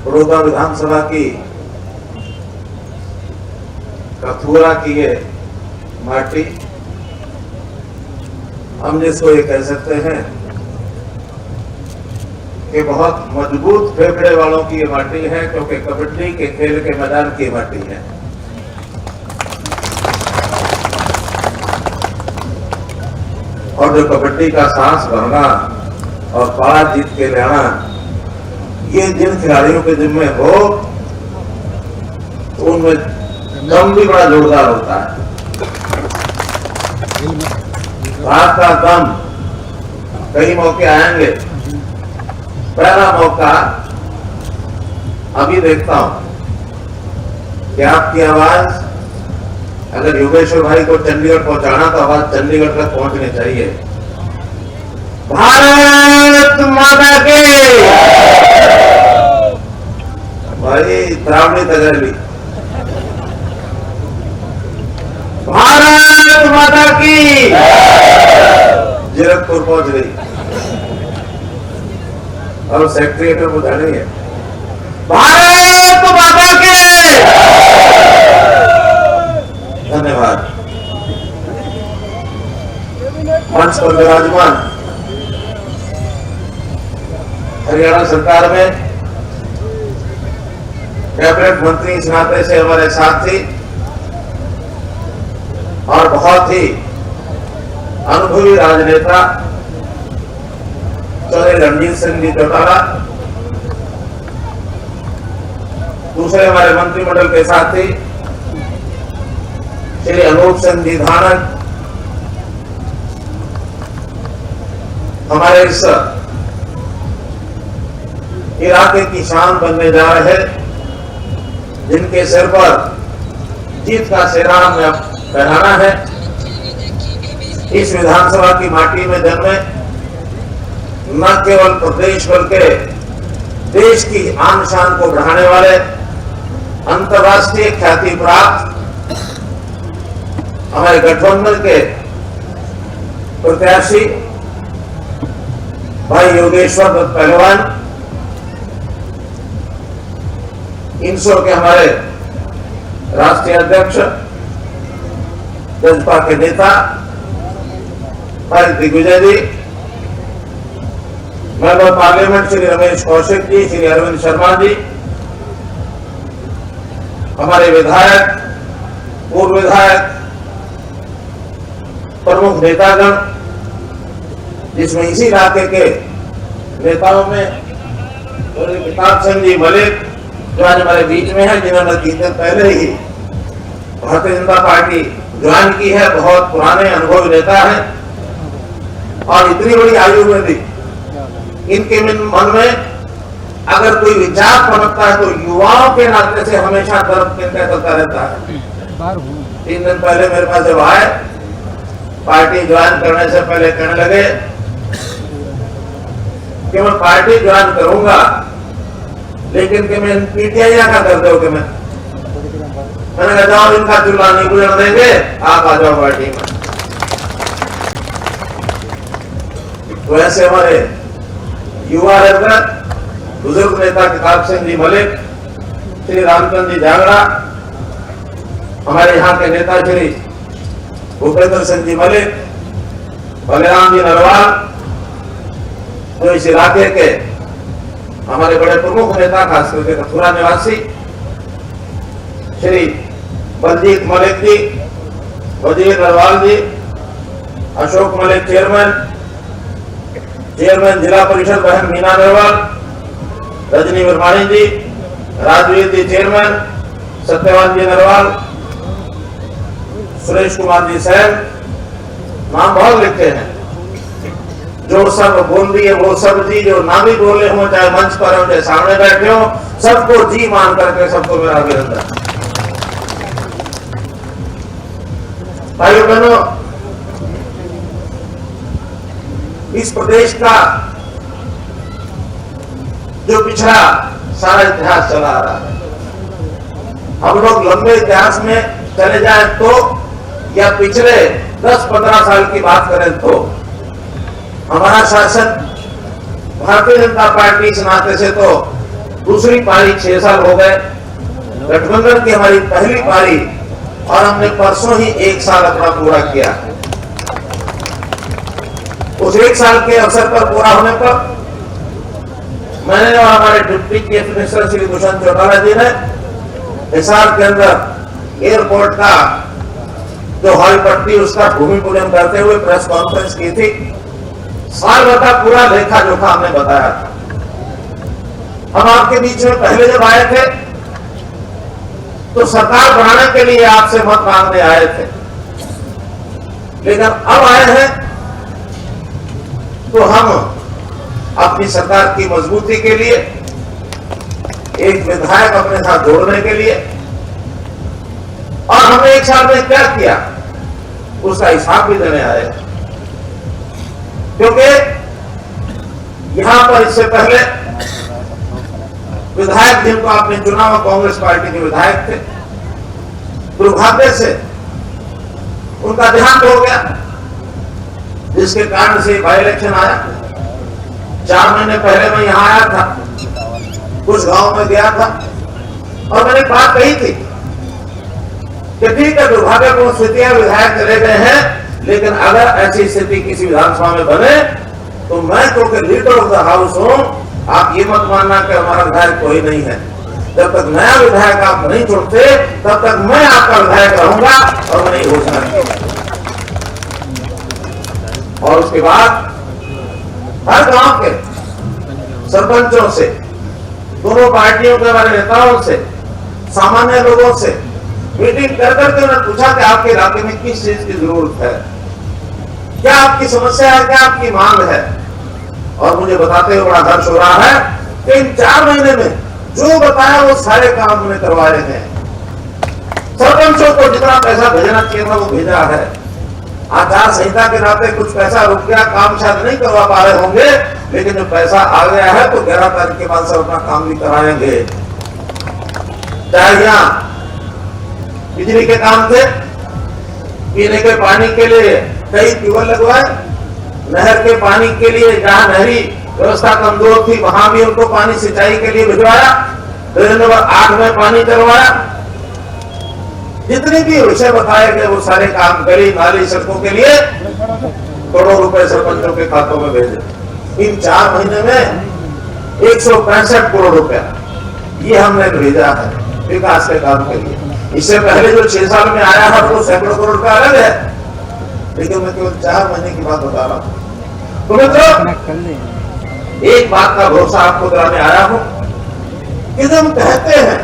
बड़ौदा विधानसभा की कथुरा की ये माटी, हम जिसको ये कह सकते हैं कि बहुत मजबूत फेफड़े वालों की ये माटी है, क्योंकि कबड्डी के खेल के मैदान की माटी है। और जो कबड्डी का सांस भरना और पारा जीत के लाना, ये जिन खिलाड़ियों के जिम्मे हो तो उनमें दम भी बड़ा जोरदार होता है। भारत का दम कई मौके आएंगे। पहला मौका अभी देखता हूं कि आपकी आवाज, अगर योगेश्वर भाई को चंडीगढ़ पहुंचाना तो आवाज चंडीगढ़ तक पहुंचनी चाहिए। भारत माता की भाई त्रावणी तगरली, भारत माता की जीरकपुर पहुंच गई और सेक्रेटरी को बुझानी है। भारत माता की धन्यवाद। मंच पर विराजमान हरियाणा सरकार में कैबिनेट मंत्री इस नाते से हमारे साथी और बहुत ही अनुभवी राजनेता चौधरी रणजीत सिंह जी चौटाला, दूसरे हमारे मंत्रिमंडल के साथी श्री अनूप सिंह जी धानक, हमारे इस इलाके की शान बनने जा रहे, जिनके सिर पर जीत का सेहरा हमें पहनाना है। इस विधानसभा की माटी में जन्मे न केवल प्रदेश बल्कि देश की आन शान को बढ़ाने वाले, अंतर्राष्ट्रीय ख्याति प्राप्त हमारे गठबंधन के प्रत्याशी भाई योगेश्वर दत्त पहलवान, इंसो के हमारे राष्ट्रीय अध्यक्ष, भाजपा के नेता भाई दिग्विजय जी, मेंबर पार्लियामेंट श्री रमेश कौशिक जी, श्री अरविंद शर्मा जी, हमारे विधायक, पूर्व विधायक, प्रमुख नेतागण, जिसमें इसी इलाके के नेताओं में प्रताप सिंह जी मलिक जो आज हमारे बीच में है, जिन्होंने 3 दिन पहले ही भारतीय जनता पार्टी ज्वाइन की है, बहुत पुराने अनुभवी नेता हैं और इतनी बड़ी आयु में भी इनके मन में अगर कोई विचार पनपता है तो युवाओं के नाते से हमेशा दर्द इनका चलता रहता है। 3 दिन पहले मेरे पास जब आए, पार्टी ज्वाइन करने से पहले कहने लगे कि मैं पार्टी ज्वाइन करूंगा, लेकिन कि मैं पीटीआई का कर दो कि मैंने कहा जाओ, इनका चूल्हा नहीं गुजर देंगे, आप आ जाओ पार्टी में। तो ऐसे हमारे युवा रत्न बुजुर्ग नेता प्रताप सिंह जी मलिक, श्री रामचंद्र जी जांगड़ा, हमारे यहाँ के नेता श्री भूपेंद्र सिंह जी मलिक, बलराम जी नरवाल, जो इस इलाके के हमारे बड़े प्रमुख नेता खास करके कथुरा निवासी श्री बलजीत मलिक जी, वजीर नरवाल जी, अशोक मलिक चेयरमैन जिला परिषद बहन मीना नरवाल, रजनी वर्माणी जी, राजवीर जी चेयरमैन, सत्यवान जी नरवाल, सुरेश कुमार जी सैन, नाम बहुत लिखते हैं। जो सब बोल दिए वो सब जी, जो ना भी बोले हो, चाहे मंच पर हो चाहे सामने बैठे हो, सबको जी मान करके सबको मेरा अभिनंदन। भाइयों बहनों, इस प्रदेश का जो पिछड़ा सारा इतिहास चला आ रहा है, हम लोग लंबे इतिहास में चले जाएं तो, या पिछले 10-15 साल की बात करें तो हमारा शासन भारतीय जनता पार्टी इस नाते से तो दूसरी पारी 6 साल हो गए, गठबंधन की हमारी पहली पारी, और हमने परसों ही 1 साल अपना पूरा किया। उस 1 साल के अवसर पर पूरा होने पर मैंने और हमारे deputy chief minister Shri Dushyant Chautala ji ने हिसार के अंदर एयरपोर्ट का जो हॉल पट्टी उसका भूमि पूजन करते हुए प्रेस कॉन्फ्रेंस की थी। साल भर का पूरा लेखा जोखा हमने बताया था। हम आपके बीच में पहले जब आए थे तो सरकार बनाने के लिए आपसे मत मांगने आए थे, लेकिन अब आए हैं तो हम अपनी सरकार की मजबूती के लिए एक विधायक अपने साथ जोड़ने के लिए, और हमने 1 साल में क्या किया उसका हिसाब भी देने आए, क्योंकि यहां पर इससे पहले विधायक जिनको आपने चुना वो कांग्रेस पार्टी के विधायक थे। दुर्भाग्य से उनका देहांत हो गया, जिसके कारण से बाई इलेक्शन आया। 4 महीने पहले मैं यहां आया था, कुछ गांव में गया था, और मैंने बात कही थी कि ठीक है दुर्भाग्यपूर्ण स्थितियां, विधायक चले गए हैं, लेकिन अगर ऐसी स्थिति किसी विधानसभा में बने तो मैं क्योंकि लीडर ऑफ द हाउस हूं, आप ये मत मानना कि हमारा विधायक कोई नहीं है। जब तक नया विधायक आप नहीं चुनते तब तक मैं आपका विधायक रहूंगा, और मैं नहीं घोषणा की। और उसके बाद हर गांव के सरपंचों से, दोनों पार्टियों के हमारे नेताओं से, सामान्य लोगों से मीटिंग कर करके उन्होंने पूछा कि आपके इलाके में किस चीज की जरूरत है, क्या आपकी समस्या है, क्या आपकी मांग है। और मुझे बताते हुए बड़ा हर्ष हो रहा है कि इन 4 महीने में जो बताया वो सारे काम उन्होंने करवाए हैं। सरपंचों को जितना पैसा भेजना चाहिए था वो भेजा है। आचार संहिता के नाते कुछ पैसा रुक गया, काम शायद नहीं करवा पा रहे होंगे, लेकिन जो पैसा आ गया है तो 11 तारीख के बाद सब अपना काम भी कराएंगे। चाहे यहाँ बिजली के काम थे, पीने के पानी के लिए कई ट्यूबवेल लगवाए, नहर के पानी के लिए जहां नहरी व्यवस्था कमजोर थी वहां भी उनको पानी सिंचाई के लिए भिजवाया, ड्रेन नंबर 8 में पानी चलवाया। जितने भी विषय बताए गए वो सारे काम, गली नाली सड़कों के लिए करोड़ों रुपए सरपंचों के खातों में भेजे। इन 4 महीने में 165 करोड़ रुपया ये हमने भेजा है विकास के काम के लिए। इससे पहले जो 6 साल में आया है वो सैकड़ों करोड़ रुपया अलग है, लेकिन मैं केवल 4 महीने की बात बता रहा हूं। तो मित्रों, एक बात का भरोसा आपको दिलाने आया हूं कि जो हम कहते हैं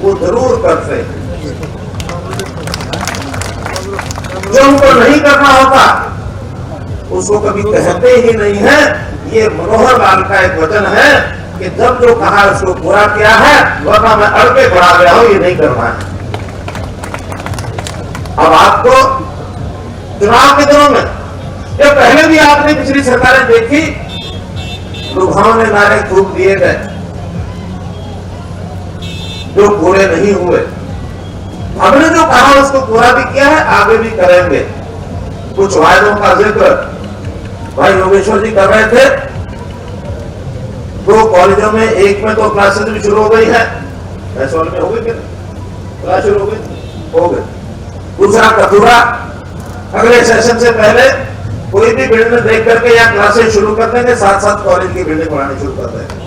वो जरूर करते हैं, जो हमको नहीं करना होता उसको कभी कहते ही नहीं है। ये मनोहर लाल का एक वचन है कि जब जो कहा उसको पूरा किया है, वरना मैं अड़ के खड़ा गया हूं, ये नहीं करना है। अब आपको चुनाव के दिनों में, ये पहले भी आपने पिछली सरकारें देखी, लुभावने नारे खूब दिए गए जो पूरे नहीं हुए। हमने जो कहा उसको पूरा भी किया है, आगे भी करेंगे। कुछ वायदों का जिक्र भाई योगेश्वर जी कर रहे थे। 2 कॉलेजों में, एक में तो क्लासेस भी शुरू हो गई है, ऐसे में हो गई, क्लास शुरू हो गई। दूसरा कथुरा, अगले सेशन से पहले कोई भी बिल्डिंग देख करके या क्लासेस शुरू कर देंगे, साथ साथ कॉलेज की बिल्डिंग बनानी शुरू कर देंगे।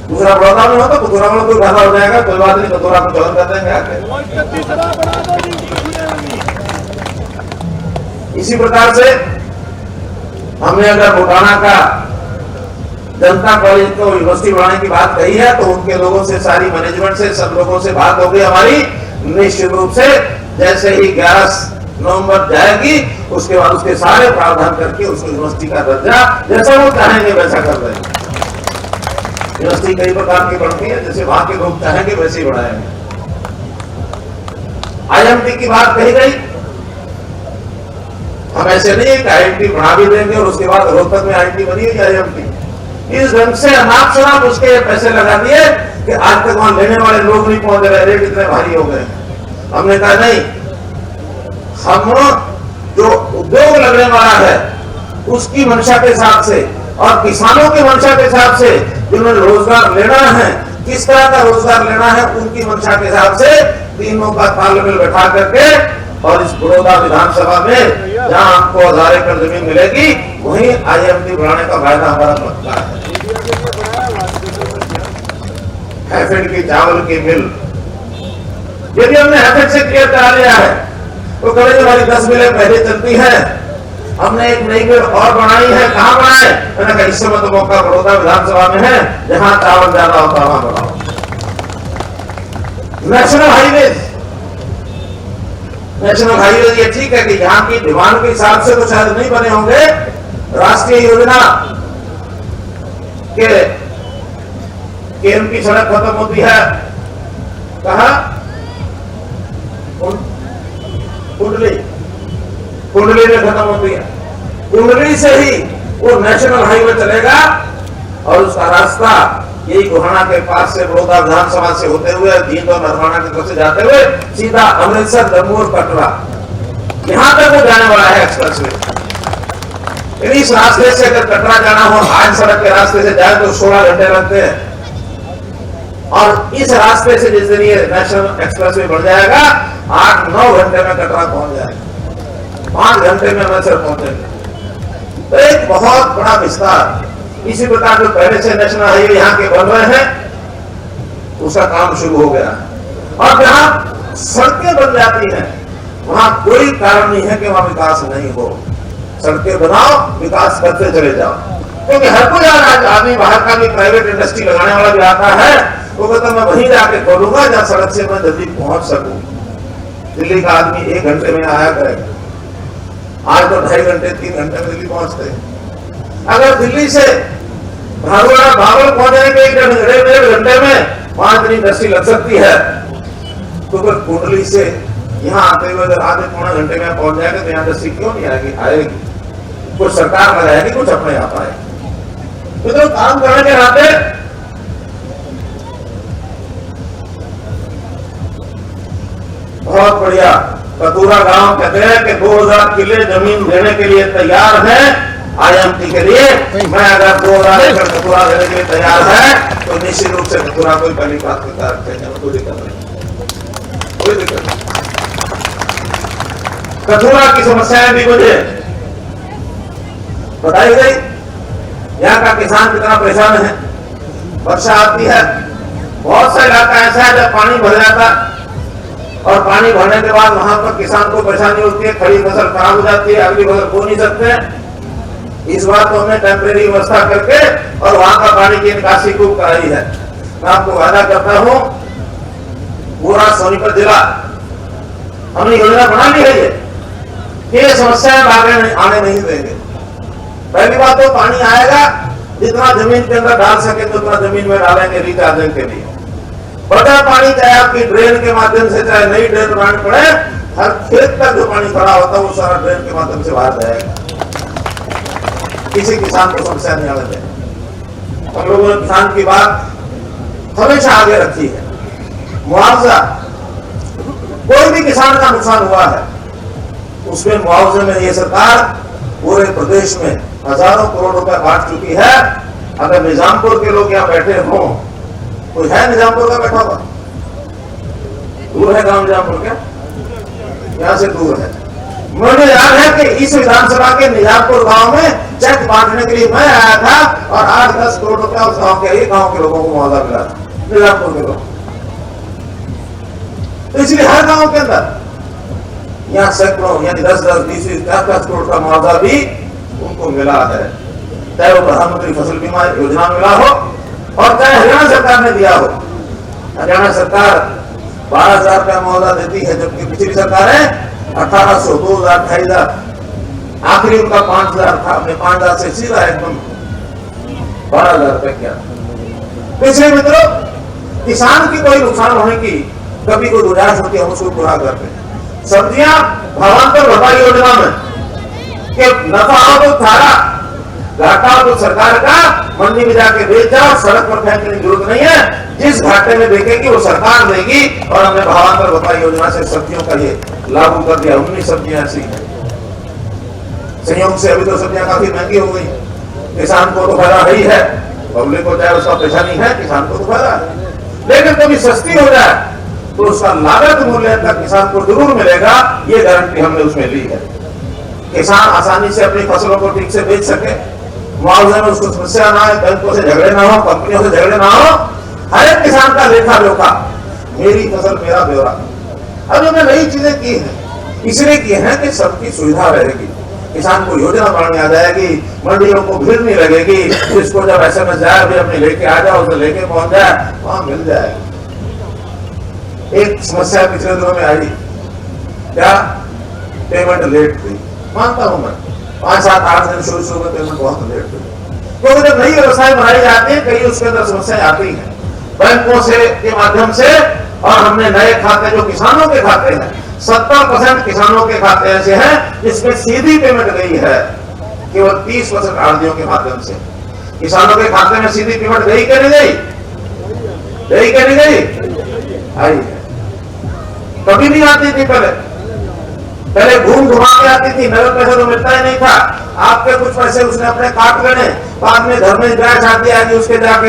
दूसरा बड़ौदा में हो तो कथुरा में कोई ढाला हो जाएगा, कोई बात नहीं, कथुरा को जॉइन कर देंगे आके। इसी प्रकार से हमने अगर मोटाना का जनता कॉलेज को यूनिवर्सिटी बनाने की बात कही है तो उनके लोगों से, सारी मैनेजमेंट से, सब लोगों से बात हो गई हमारी। निश्चित रूप से जैसे ही 11 नवंबर जाएगी उसके बाद उसके सारे प्रावधान करके उसको यूनिवर्सिटी का दर्जा जैसा वो चाहेंगे वैसा कर देंगे। यूनिवर्सिटी कई प्रकार की बढ़ती है, जैसे वहां के लोग चाहेंगे वैसे ही बढ़ाएंगे। IMT की बात कही गई, हम ऐसे नहीं है कि IMT बढ़ा भी देंगे और उसके बाद रोहतक में IMT बनी है IMT। इस ढंग से अनाप शनाप उसके पैसे लगा दिए कि आज तक वहां लेने वाले लोग नहीं पहुंच रहे, रेट इतने भारी हो गए। हमने कहा नहीं, हम जो उद्योग लगने वाला है उसकी मंशा के हिसाब से और किसानों की मंशा के हिसाब से जिन्होंने रोजगार लेना है, किस तरह का रोजगार लेना है, उनकी मंशा के हिसाब से तीनों का तालमेल बैठा करके और इस बड़ौदा विधानसभा में जहां हमको 1000 एकड़ जमीन मिलेगी वहीं IMT बढ़ाने का वायदा हमारा पक्का है। हैफेड की चावल की मिल यदि हमने हैफेड से क्लियर करा लिया है तो कभी हमारी 10 मिलें पहले चलती है, हमने एक नई मिल और बनाई है, कहां बनाए? मैंने कहा इस समय तो मौका बड़ौदा विधानसभा में है, जहां चावल ज्यादा होता वहां बनाओ। नेशनल हाईवे ये ठीक है कि यहाँ की डिमांड के हिसाब से तो शायद नहीं बने होंगे। राष्ट्रीय योजना के केम की सड़क खत्म होती है कहा? कुंडली में खत्म होती है। कुंडली से ही वो नेशनल हाईवे चलेगा और उसका रास्ता यही गोहाना के पास से बड़ौदा विधानसभा से होते हुए जींद और नरवाना की तरफ से जाते हुए सीधा अमृतसर, जम्मू और कटरा यहां तक वो जाने वाला है एक्सप्रेस वे। इस रास्ते से अगर कटरा जाना हो, आज सड़क के रास्ते से जाए तो 16 घंटे लगते हैं और इस रास्ते से जिस दिन ये नेशनल एक्सप्रेस वे बढ़ जाएगा 8-9 घंटे में कटरा पहुंच जाएगा, 5 घंटे में अमृतसर पहुंचेगा। तो एक बहुत बड़ा विस्तार। इसी प्रकार जो पहले से नेशनल हाईवे यहाँ के बन रहे हैं उसका काम शुरू हो गया और जहां सड़कें बन जाती हैं वहां कोई कारण नहीं है कि वहां विकास नहीं हो। सड़कें बनाओ, विकास करते चले जाओ, क्योंकि हर कोई आदमी बाहर का भी प्राइवेट इंडस्ट्री लगाने वाला भी आता है, वो कहता मैं वहीं जाके खोलूंगा जहां सड़क से मैं जल्दी पहुंच सकूं। दिल्ली का आदमी 1 घंटे में आया करेगा, आज तो 2.5 घंटे 3 घंटे में दिल्ली पहुंचते हैं। अगर दिल्ली से भागल पहुंचने के 1.5 घंटे में वहां इतनी इंडस्ट्री लग सकती है, तो फिर कुंडली से यहाँ आते हुए अगर आधे पौने घंटे में पहुंच जाएगा तो यहाँ इंडस्ट्री क्यों नहीं आएगी? आएगी, कुछ सरकार लगाएगी, कुछ अपने आप आएगी। तो काम करने के नाते बहुत बढ़िया। कतूरा गांव कहते हैं कि 2000 किले जमीन देने के लिए तैयार है IMT के लिए। मैं अगर 2000 एकड़ कतूरा देने के लिए तैयार है तो निश्चित रूप से कतूरा कोई पहली प्राथमिकता रखेंगे, कोई दिक्कत नहीं, कोई दिक्कत नहीं। कतूरा की समस्याएं भी मुझे बताई गई। यहाँ का किसान कितना परेशान है। वर्षा आती है, बहुत सा इलाका ऐसा है जब पानी भर जाता और पानी भरने के बाद वहां पर किसान को परेशानी होती है, खड़ी फसल खराब हो जाती है, अगली फसल बो नहीं सकते। इस बार तो हमने टेम्परेरी व्यवस्था करके और वहां का पानी की निकासी खूब कराई है। मैं आपको वादा करता हूं पूरा सोनीपत जिला हमने योजना बना ली है ये समस्याएं आने नहीं देंगे। पहली बात तो पानी आएगा, जितना जमीन के अंदर डाल सके तो उतना जमीन में डालेंगे रिचार्जिंग के लिए। बड़ा पानी चाहे आपकी ड्रेन के माध्यम से, चाहे नई ड्रेन बनानी पड़े, हर खेत तक जो पानी खड़ा होता है वो सारा ड्रेन के माध्यम से बाहर जाएगा। किसी किसान को समस्या नहीं आने देंगे। हम लोगों ने किसान की बात हमेशा आगे रखी है। मुआवजा, कोई भी किसान का नुकसान हुआ है उसमें मुआवजे में ये सरकार पूरे प्रदेश में हजारों करोड़ रुपए बांट चुकी है। अगर निजामपुर के लोग यहाँ बैठे हों, कोई है निजामपुर का बैठा हुआ? दूर है गांव निजामपुर क्या? यहाँ से दूर है। मुझे याद है कि इस विधानसभा के निजामपुर गांव में चेक बांटने के लिए मैं आया था और 8-10 करोड़ रुपया उस गांव के लोगों को मुआवजा मिला था, निजामपुर के लोग। तो इसलिए हर गांव के अंदर यहाँ सैकड़ों यानी 10-10, 20-10 करोड़ का मुआवजा भी उनको मिला है, चाहे वो प्रधानमंत्री फसल बीमा योजना मिला हो और चाहे हरियाणा सरकार ने दिया हो। हरियाणा सरकार 12,000 रुपया मुआवजा देती है, जबकि पिछली सरकार है 1800, 2000, 2500, आखिरी उनका 5000 था। अपने 5000 से सीधा एकदम 12,000 रुपए किया। पिछले मित्रों, किसान की कोई नुकसान होने की कभी कोई गुजारिश होती है हम उसको पूरा करते हैं। सब्जियां भावांतर भरपाई योजना में कि नफा हो तो थारा, घाटा हो तो सरकार का, मंडी में जाके बेच जाओ, सड़क पर फेंकने की जरूरत नहीं है। जिस घाटे में देखेगी वो सरकार देगी। और हमने भावांतर भत्ता योजना से सब्जियों का ये लागू कर दिया। 19 सब्जियां ऐसी हैं। संयोग से अभी तो सब्जियां काफी महंगी हो गई। किसान को तो फायदा ही है, पब्लिक को चाहे उसका पैसा नहीं है, किसान को तो फायदा है। लेकिन कभी सस्ती हो जाए तो उसका लागत मूल्य तक किसान को जरूर मिलेगा, ये गारंटी हमने उसमें ली है। किसान आसानी से अपनी फसलों को ठीक से बेच सके, मुआवजे में उसको समस्या ना आए, बैंकों से झगड़े ना हो, कंपनियों से झगड़े ना हो। हर एक किसान का लेखा जोखा, मेरी फसल मेरा ब्यौरा। अब हमने नई चीजें की हैं, इसलिए की है कि सबकी सुविधा रहेगी। किसान को योजना बढ़ने आ जाएगी, मंडियों को भीड़ नहीं लगेगी, जिसको जब SMS जाए अभी अपने लेके आ जाओ, उसे लेके पहुंच जाए, वहां मिल जाएगी। एक समस्या पिछले दिनों में आई, क्या पेमेंट लेट हुई। मानता हूं मैं 5, 7, 8 दिन शुरू में पेमेंट बहुत लेट हुई, क्योंकि जब नई व्यवस्थाएं बनाई जाती है कई उसके अंदर समस्याएं आती हैं बैंकों से के माध्यम से। और हमने नए खाते जो किसानों के खाते हैं, 70% किसानों के खाते ऐसे हैं जिसमें सीधी पेमेंट गई है, केवल 30% आड़तियों के माध्यम से। किसानों के खाते में सीधी पेमेंट गई क्या नहीं गई? गई क्या नहीं गई? आई है। कभी नहीं आती थी पहले घूम घुमा के आती थी, नगद पैसा तो मिलता ही नहीं था। आपके कुछ पैसे उसने अपने काट लेने, बाद में घर में गैस आती आएगी उसके जाके